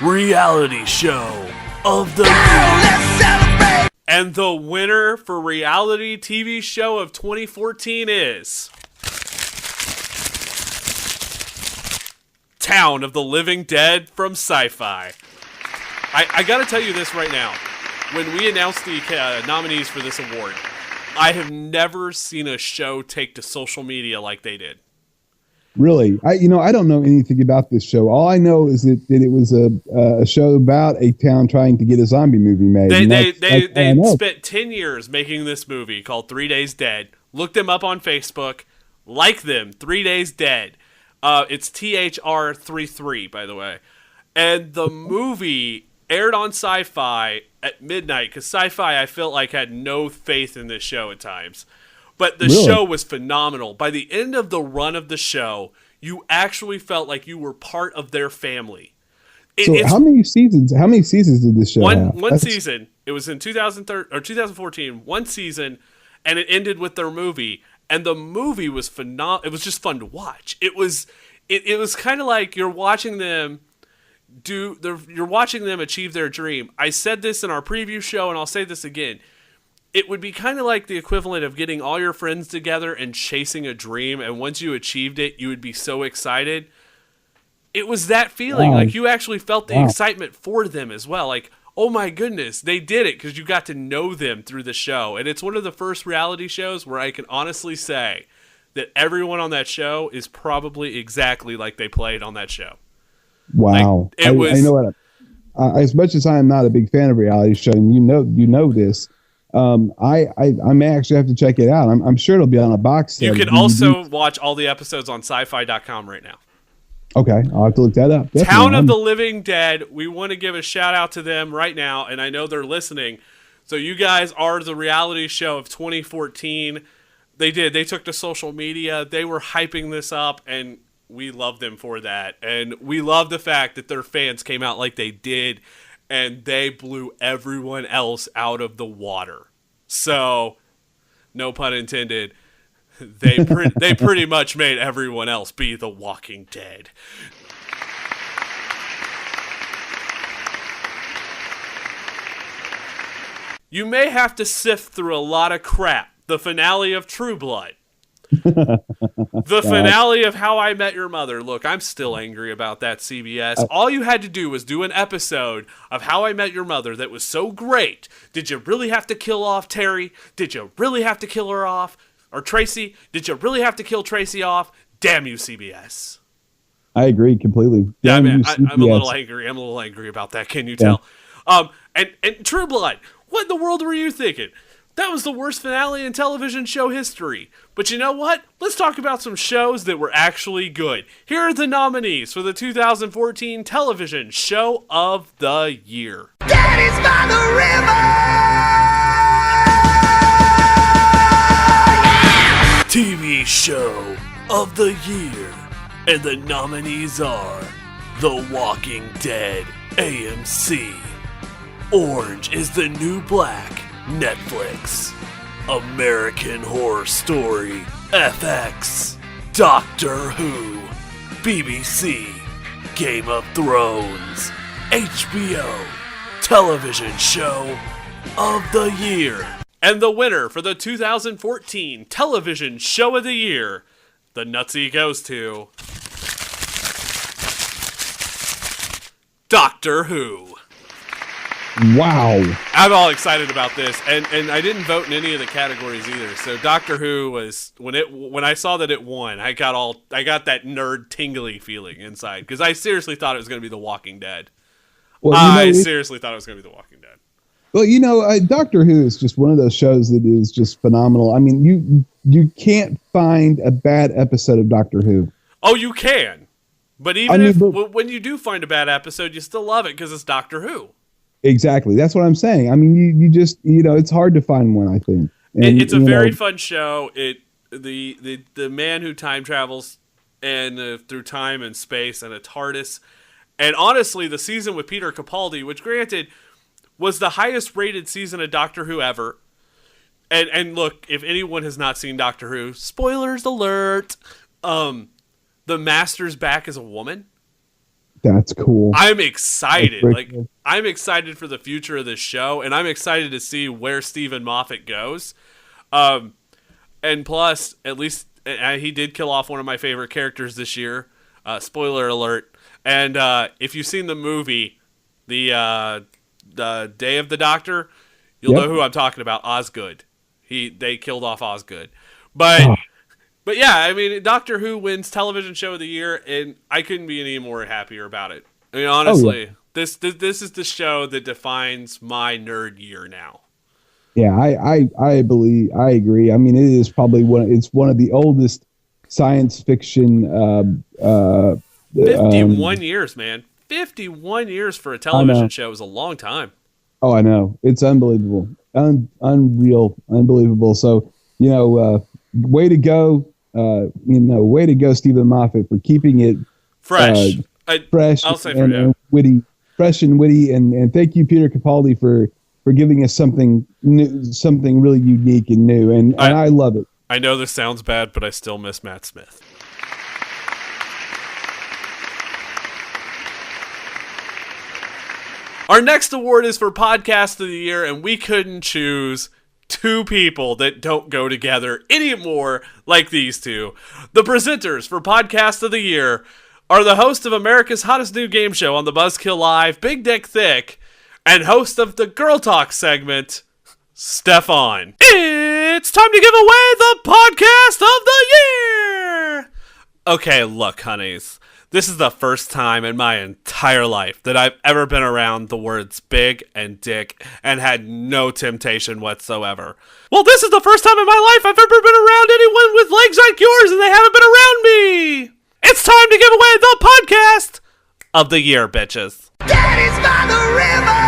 Reality Show of the Year. Let's celebrate. And the winner for Reality TV Show of 2014 is Town of the Living Dead from Sci-Fi. I gotta tell you this right now. When we announced the nominees for this award, I have never seen a show take to social media like they did. Really? I don't know anything about this show. All I know is that it was a show about a town trying to get a zombie movie made. They spent 10 years making this movie called 3 Days Dead. Look them up on Facebook. Like them, 3 Days Dead. It's THR33, by the way. And the movie aired on Sci-Fi at midnight, because Sci-Fi, I felt like, had no faith in this show at times. But the show was phenomenal. By the end of the run of the show, you actually felt like you were part of their family. How many seasons? How many seasons did this show have? One season. It was in 2014. One season, and it ended with their movie. And the movie was phenomenal. It was just fun to watch. It was kind of like you're watching them achieve their dream. I said this in our preview show, and I'll say this again. It would be kind of like the equivalent of getting all your friends together and chasing a dream, and once you achieved it, you would be so excited. It was that feeling. Wow. Like, you actually felt the excitement for them as well. Like, oh my goodness, they did it, because you got to know them through the show. And it's one of the first reality shows where I can honestly say that everyone on that show is probably exactly like they played on that show. Wow. Like, I know what. As much as I am not a big fan of reality show, and you know this, I may actually have to check it out. I'm sure it'll be on a box set. You can also watch all the episodes on sci-fi.com right now. Okay, I'll have to look that up. Definitely. Town of the Living Dead, we want to give a shout out to them right now, and I know they're listening. So you guys are the reality show of 2014. They took to social media. They were hyping this up, and we love them for that. And we love the fact that their fans came out like they did, and they blew everyone else out of the water. So, no pun intended, they pretty much made everyone else be The Walking Dead. You may have to sift through a lot of crap. The finale of True Blood. The finale of How I Met Your Mother. Look, I'm still angry about that, CBS. All you had to do was do an episode of How I Met Your Mother that was so great. Did you really have to kill off Terry? Did you really have to kill her off? Or Tracy? Did you really have to kill Tracy off? Damn you, CBS. I agree completely. Yeah, man, I'm a little angry. I'm a little angry about that. Can you tell? And True Blood. What in the world were you thinking? That was the worst finale in television show history. But you know what? Let's talk about some shows that were actually good. Here are the nominees for the 2014 Television Show of the Year. Daddy's by the river. TV Show of the Year. And the nominees are The Walking Dead, AMC. Orange is the New Black, Netflix. American Horror Story, FX. Doctor Who, BBC. Game of Thrones, HBO. Television Show of the Year. And the winner for the 2014 Television Show of the Year, the Nutsy goes to Doctor Who. Wow. I'm all excited about this, and I didn't vote in any of the categories either. So Doctor Who was when I saw that it won, I got that nerd tingly feeling inside because I seriously thought it was going to be The Walking Dead. Well, I seriously thought it was going to be The Walking Dead. Well, Doctor Who is just one of those shows that is just phenomenal. I mean, you can't find a bad episode of Doctor Who. Oh, you can. But when you do find a bad episode, you still love it because it's Doctor Who. Exactly. That's what I'm saying. I mean, you just, it's hard to find one, I think. And, it's a very fun show. The man who time travels and through time and space and a TARDIS. And honestly, the season with Peter Capaldi, which granted was the highest rated season of Doctor Who ever. And look, if anyone has not seen Doctor Who, spoilers alert. The Master's back as a woman. That's cool. I'm excited. Cool. I'm excited for the future of this show, and I'm excited to see where Stephen Moffat goes. And plus, at least he did kill off one of my favorite characters this year. Spoiler alert. And if you've seen the movie, the Day of the Doctor, you'll know who I'm talking about. Osgood. They killed off Osgood. But yeah, I mean, Doctor Who wins Television Show of the Year, and I couldn't be any more happier about it. I mean, honestly, this is the show that defines my nerd year now. Yeah, I agree. I mean, it is probably one of the oldest science fiction. 51 years, man. 51 years for a television show is a long time. Oh, I know. It's unbelievable. Unbelievable. So, way to go. Way to go, Stephen Moffat, for keeping it fresh. I'll say and witty, fresh and witty, and thank you, Peter Capaldi, for giving us something new, something really unique and new, and I love it. I know this sounds bad, but I still miss Matt Smith. Our next award is for Podcast of the Year, and we couldn't choose two people that don't go together anymore like these two. The presenters for Podcast of the Year are the host of America's Hottest New Game Show on the Buzzkill Live, Big Dick Thick, and host of the Girl Talk segment, Stefan. It's time to give away the Podcast of the Year! Okay, look, honeys. This is the first time in my entire life that I've ever been around the words big and dick and had no temptation whatsoever. Well, this is the first time in my life I've ever been around anyone with legs like yours and they haven't been around me. It's time to give away the Podcast of the Year, bitches. Daddy's by the river.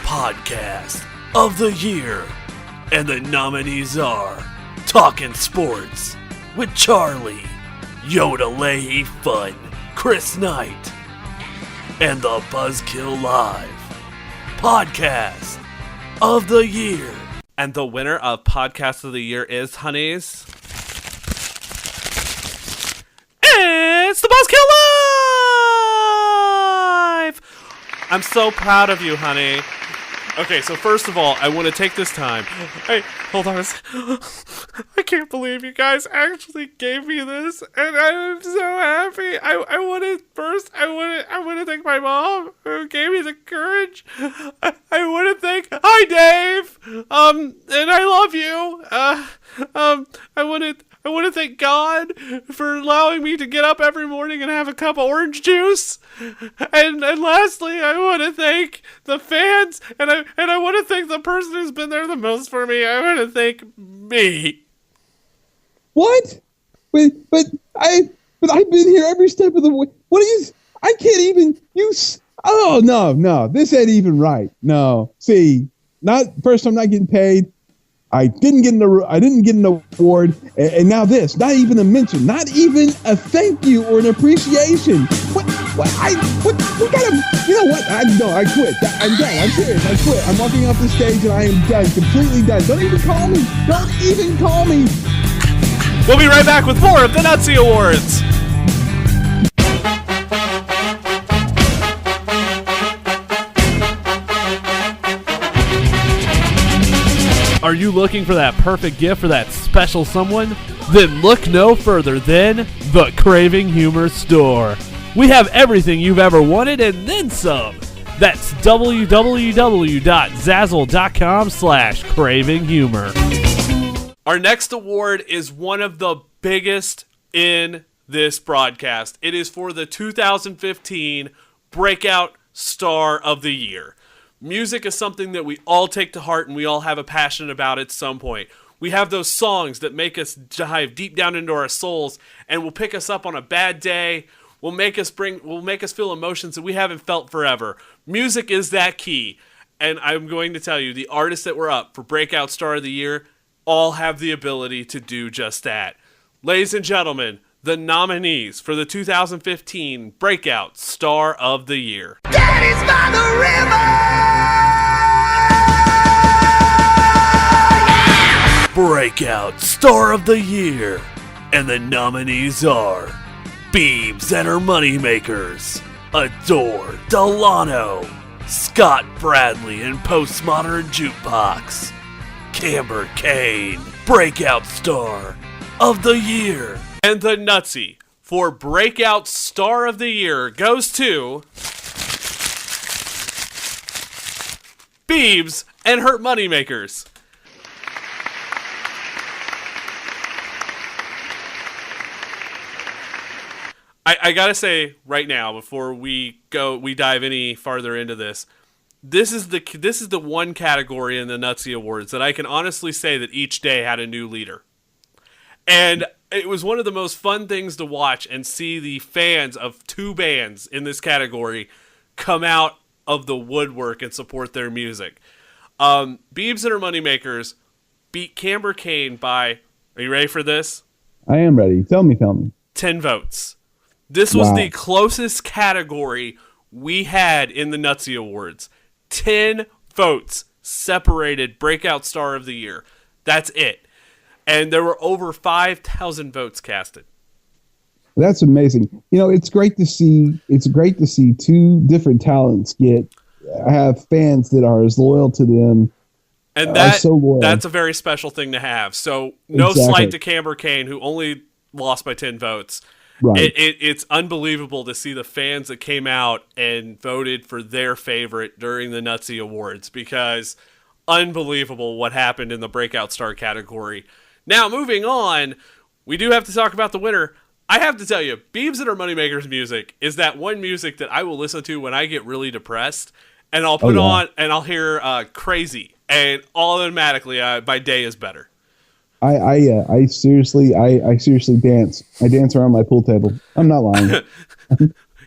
Podcast of the Year. And the nominees are Talkin' Sports with Charlie, Yoda Leahy Fun, Chris Knight, and the Buzzkill Live Podcast of the Year. And the winner of Podcast of the Year is, honeys, it's the Buzzkill Live! I'm so proud of you, honey. Okay, so first of all, I want to take this time. Hey, hold on a second. I can't believe you guys actually gave me this, and I'm so happy. I want to thank my mom who gave me the courage. I want to thank hi Dave. And I love you. I want to thank God for allowing me to get up every morning and have a cup of orange juice. And lastly, I want to thank the fans, and I want to thank the person who's been there the most for me. I want to thank me. What? But I've been here every step of the way. What is? I can't even use. Oh no, this ain't even right. No, see, not first. I'm not getting paid. I didn't get an award, and now this, not even a mention, not even a thank you or an appreciation. What we gotta, you know what? I quit. I'm done. I'm serious. I quit. I'm walking off the stage and I am done, completely done. Don't even call me. Don't even call me. We'll be right back with more of the Nutsy Awards. Are you looking for that perfect gift for that special someone? Then look no further than the Craving Humor Store. We have everything you've ever wanted and then some. That's www.zazzle.com/cravinghumor. Our next award is one of the biggest in this broadcast. It is for the 2015 Breakout Star of the Year. Music is something that we all take to heart and we all have a passion about at some point. We have those songs that make us dive deep down into our souls and will pick us up on a bad day, will make us feel emotions that we haven't felt forever. Music is that key. And I'm going to tell you, the artists that were up for Breakout Star of the Year all have the ability to do just that. Ladies and gentlemen, the nominees for the 2015 Breakout Star of the Year. Daddy's by the river. Breakout Star of the Year. And the nominees are Beebs and Her Moneymakers, Adore Delano, Scott Bradley and Postmodern Jukebox, Camber Kane, Breakout Star of the Year. And the Nutsy for Breakout Star of the Year goes to Beebs and Her Moneymakers. I gotta say right now, before we dive any farther into this, this is the one category in the Nutsy Awards that I can honestly say that each day had a new leader. And it was one of the most fun things to watch and see the fans of two bands in this category come out of the woodwork and support their music. Beebs and Her Moneymakers beat Camber Kane by, are you ready for this? I am ready. Tell me. 10 votes. This was the closest category we had in the Nutsy Awards. 10 votes separated Breakout Star of the Year. That's it. And there were over 5,000 votes casted. That's amazing. You know, it's great to see two different talents have fans that are as loyal to them. And that's a very special thing to have. So no slight to Camber Kane, who only lost by 10 votes. Right. It's unbelievable to see the fans that came out and voted for their favorite during the Nutsy Awards, because unbelievable what happened in the Breakout Star category. Now, moving on, we do have to talk about the winner. I have to tell you, Beebs and Her Moneymakers music is that one music that I will listen to when I get really depressed, and I'll put on and I'll hear Crazy, and automatically my day is better. I seriously dance. I dance around my pool table. I'm not lying.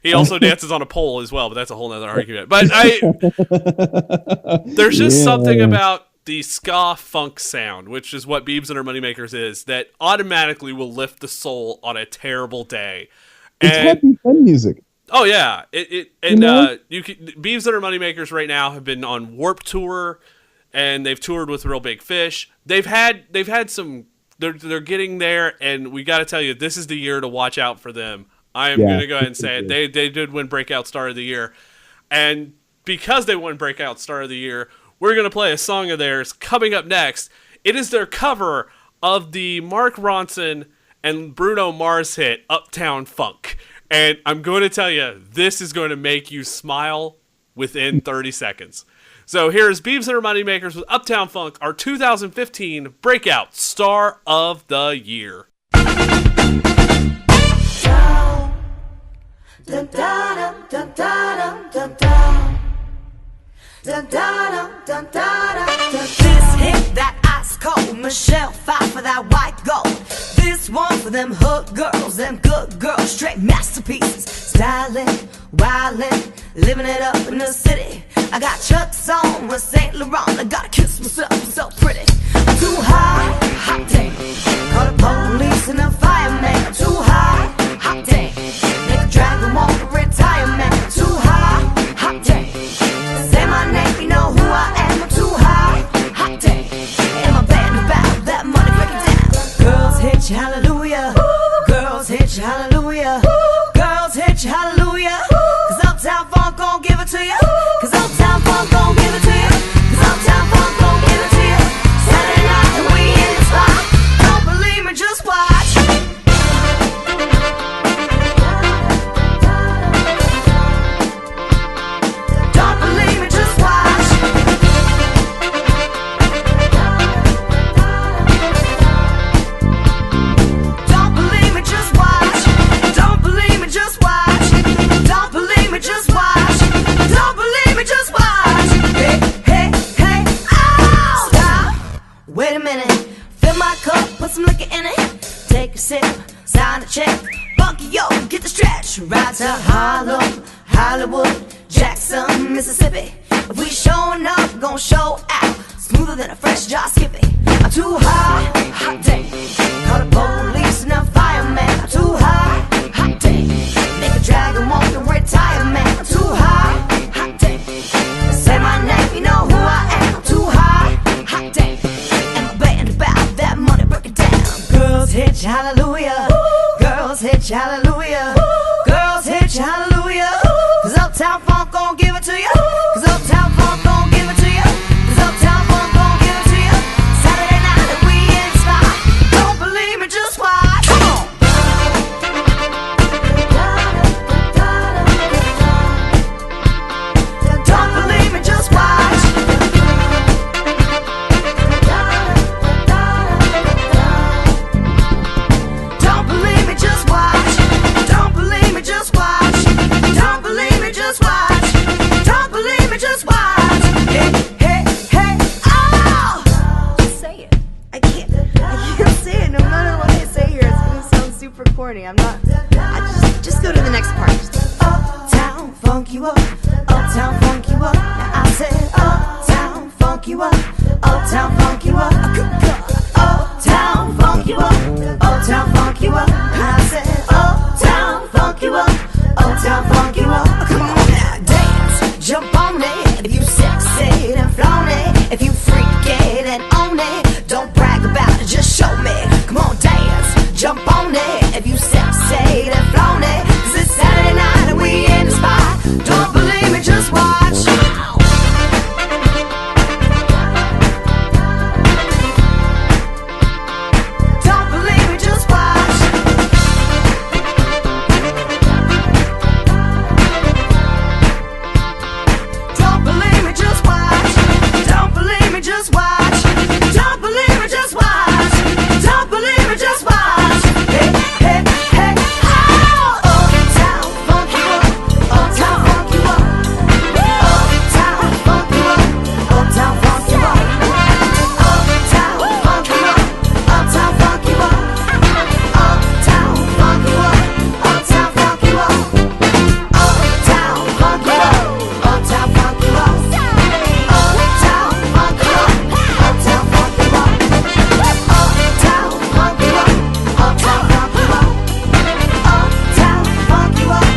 He also dances on a pole as well, but that's a whole nother argument. But there's just something about the ska funk sound, which is what Beebs and Her Moneymakers is, that automatically will lift the soul on a terrible day. It's happy fun music. Oh yeah, Beebs and Her Moneymakers right now have been on Warped Tour, and they've toured with Real Big Fish. They've had some. They're getting there, and we got to tell you, this is the year to watch out for them. I am going to go ahead and say it. They did win Breakout Star of the Year, and because they won Breakout Star of the Year, we're going to play a song of theirs coming up next. It is their cover of the Mark Ronson and Bruno Mars hit Uptown Funk, and I'm going to tell you, this is going to make you smile within 30 seconds. So here's Beebs and Her Moneymakers with Uptown Funk, our 2015 Breakout Star of the Year. This hit that ice cold Michelle fight for that white gold. This one for them hood girls, them good girls, straight masterpieces. Styling, wildin', living it up in the city. I got Chuck's on with Saint Laurent. I gotta kiss myself, I'm so pretty. I'm too high, hot damn. Call the police and the fireman. I'm too high, hot damn. Make a dragon walk to retirement. I'm too high, hot damn. Say my name, you know who I am. I'm too high, hot damn. And my band about that money, break it down. Girls hit you, hallelujah. Girls hit you, hallelujah. Girls hit you, hallelujah. Cause Uptown Funk gon' give it to you. Cause Uptown Funk gon' give it to you. Cause Uptown Funk gon' give it to you. Saturday night and we in the spot. Don't believe me, just watch. Don't believe me, just watch. Don't believe me, just watch. Don't believe me, just watch. Don't believe me, just watch. Don't believe me, just watch. Hey, hey, hey, oh! Stop. Wait a minute. Fill my cup, put some liquor in it. Take a sip, sign a check. Funky, yo, get the stretch. Ride to Harlem, Hollywood, Jackson, Mississippi. If we showing up, we gon' show out. Smoother than a fresh jar skippy. I'm too high, hot damn. Call the police and the fireman. I'm too high, hot damn. Make a dragon walk to retirement. I'm too high, hot damn. Say my name, you know who I am. I'm too high, hot damn. And my band about that money, break it down. Girls hit you, hallelujah. Girls hit you, hallelujah. Girls hit you, hallelujah. Cause Uptown Funk gon' give it to you. Cause Uptown Funk gon' give it to you. Cause Uptown Funk gon' give it to you. Saturday night and we in the spot. Don't believe me, just watch. Come on. Don't believe me, just watch. Don't believe me, just watch. Don't believe me, just watch. Don't believe me, just watch. Don't believe me, just watch. Hey, hey, hey, oh! Just say it. I can't say it. No matter what I say here, it's gonna sound super corny. I'm not. Just go to the next part. Uptown funk you up. Uptown funk you up. Now I said Uptown funk you up. Uptown funk you up. Uptown funk you up. Uptown funk you up. I said Uptown funk you up. Uptown funk you up. Come on now, dance, jump on it. If you sexy and flaunt it. If you freak it and own it. Don't brag about it, just show me. Come on, dance, jump on it. If you sexy and flaunt it. Cause it's Saturday night and we in the spot. Don't believe me, just watch. Don't believe me, just watch. Don't believe me, just watch. Don't believe me, just watch. Don't believe me, just watch. Don't believe me, just watch. Hey, hey, hey, oh! Uptown funk you up. Uptown funk you up. Uptown funk you up. Uptown funk you up. Uptown funk you up. Uptown funk you up. Uptown funk you up. Uptown funk you up. Uptown funk you up. Uptown funk you up. Uptown funk you up. Uptown funk you up. Uptown funk you up. Uptown funk you up. Uptown funk you up.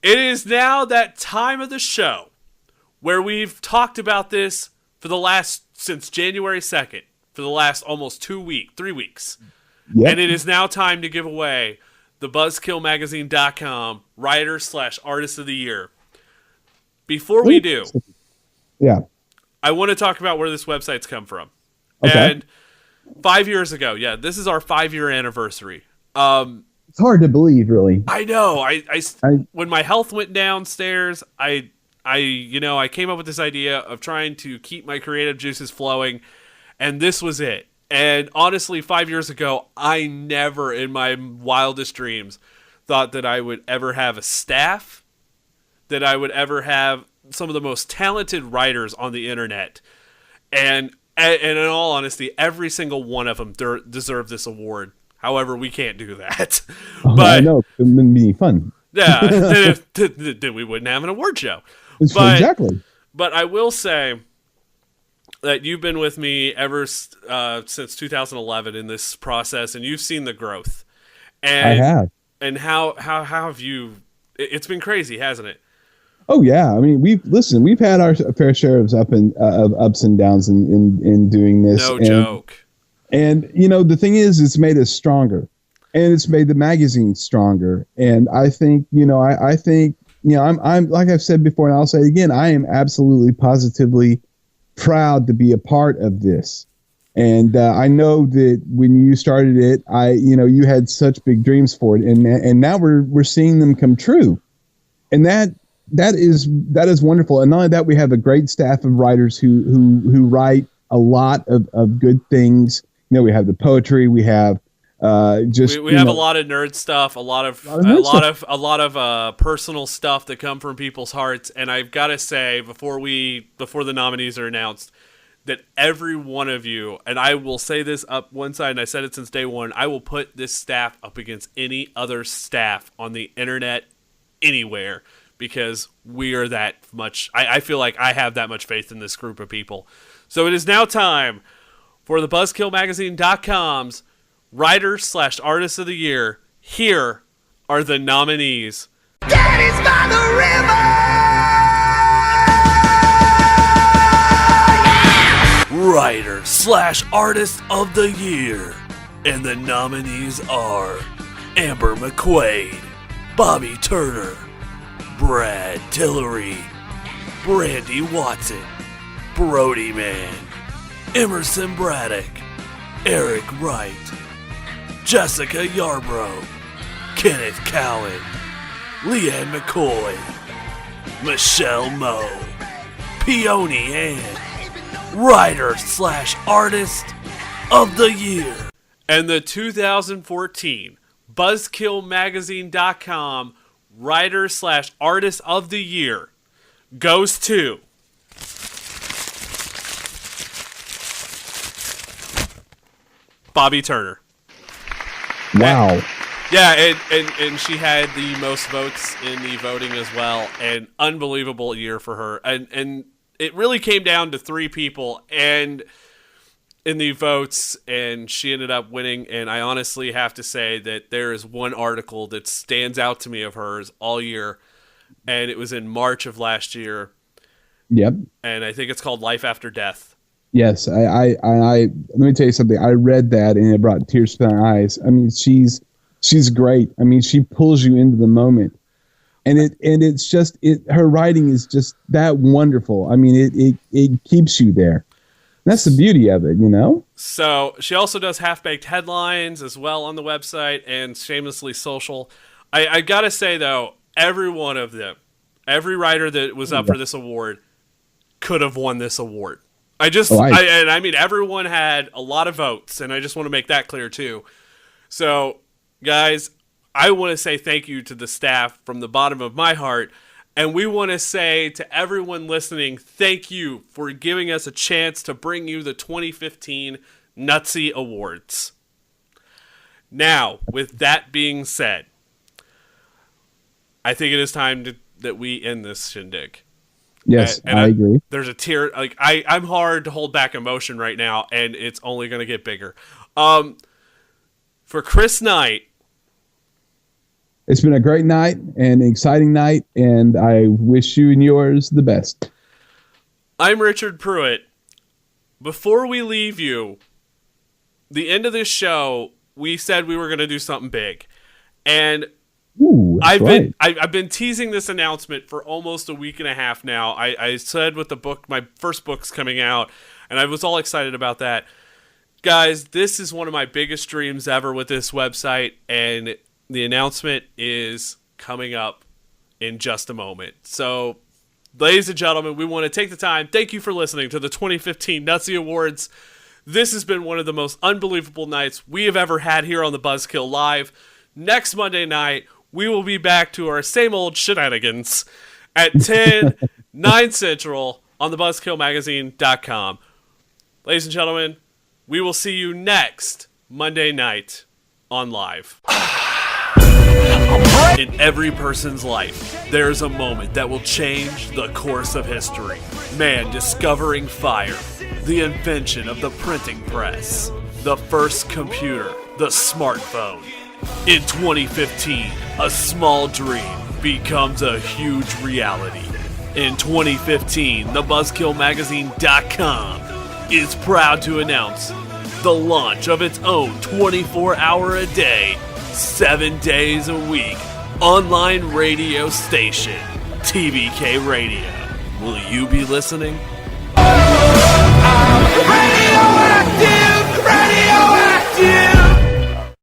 It is now that time of the show where we've talked about this since January 2nd, for the last almost 3 weeks. Yep. And it is now time to give away the BuzzkillMagazine.com Writer/Artist of the Year. Before we do, Yeah. I want to talk about where this website's come from. Okay. And 5 years ago, this is our 5-year anniversary. It's hard to believe, really. I know. When my health went downstairs, I came up with this idea of trying to keep my creative juices flowing, and this was it. And honestly, 5 years ago, I never in my wildest dreams thought that I would ever have a staff, that I would ever have some of the most talented writers on the internet. And in all honesty, every single one of them deserve this award. However, we can't do that. I But know. It's been being fun. Yeah, then we wouldn't have an award show. Exactly. But I will say that you've been with me ever since 2011 in this process, and you've seen the growth. And, I have. And how have you? It's been crazy, hasn't it? Oh yeah, I mean we've had our fair share of ups and downs in doing this. No joke. And the thing is, it's made us stronger, and it's made the magazine stronger. And I think I think I'm like I've said before, and I'll say it again, I am absolutely positively proud to be a part of this. And I know that when you started it, you had such big dreams for it, and now we're seeing them come true, and that is wonderful. And not only that, we have a great staff of writers who write a lot of good things. We have the poetry, we have we have a lot of nerd stuff, a lot of personal stuff that come from people's hearts. And I've got to say, before the nominees are announced, that every one of you, and I will say this up one side, and I said it since day one, I will put this staff up against any other staff on the internet anywhere, because we are that much. I feel like I have that much faith in this group of people. So it is now time for the BuzzkillMagazine.com's Writer/Artist of the Year. Here are the nominees. Daddy's by the river. Writer/Artist of the Year. And the nominees are Amber McQuaid, Bobby Turner, Brad Tillery, Brandy Watson, Brody Man, Emerson Braddock, Eric Wright, Jessica Yarbrough, Kenneth Cowan, Leanne McCoy, Michelle Moe, Peony Ann, Writer/Artist of the Year. And the 2014 BuzzkillMagazine.com Writer/Artist of the Year goes to Bobby Turner. Wow. Yeah, and she had the most votes in the voting as well. An unbelievable year for her. And it really came down to three people and in the votes, and she ended up winning. And I honestly have to say that there is one article that stands out to me of hers all year, and it was in March of last year. Yep. And I think it's called Life After Death. Yes, I let me tell you something. I read that and it brought tears to my eyes. I mean, she's great. I mean, she pulls you into the moment, and it's just her writing is just that wonderful. I mean, it keeps you there. That's the beauty of it, So she also does half-baked headlines as well on the website and Shamelessly Social. I gotta say though, every one of them, every writer that was up for this award could have won this award. I mean, everyone had a lot of votes, and I just want to make that clear too. So, guys, I want to say thank you to the staff from the bottom of my heart, and we want to say to everyone listening, thank you for giving us a chance to bring you the 2015 Nutsy Awards. Now, with that being said, I think it is time that we end this shindig. Yes, and I agree. There's a tear. Like I'm hard to hold back emotion right now, and it's only going to get bigger. For Chris Knight, it's been a great night and an exciting night, and I wish you and yours the best. I'm Richard Pruitt. Before we leave you, the end of this show, we said we were going to do something big, and Ooh, I've been teasing this announcement for almost a week and a half now. I said with the book, my first book's coming out, and I was all excited about that. Guys, this is one of my biggest dreams ever with this website, and the announcement is coming up in just a moment. So, ladies and gentlemen, we want to take the time. Thank you for listening to the 2015 Nutsy Awards. This has been one of the most unbelievable nights we have ever had here on the Buzzkill Live. Next Monday night, we will be back to our same old shenanigans at 10, 9 Central on the BuzzkillMagazine.com. Ladies and gentlemen, we will see you next Monday night on Live. Break In every person's life, there's a moment that will change the course of history. Man discovering fire, the invention of the printing press, the first computer, the smartphone. In 2015, a small dream becomes a huge reality. In 2015, the BuzzkillMagazine.com is proud to announce the launch of its own 24-hour-a-day, 7 days a week online radio station, TBK Radio. Will you be listening?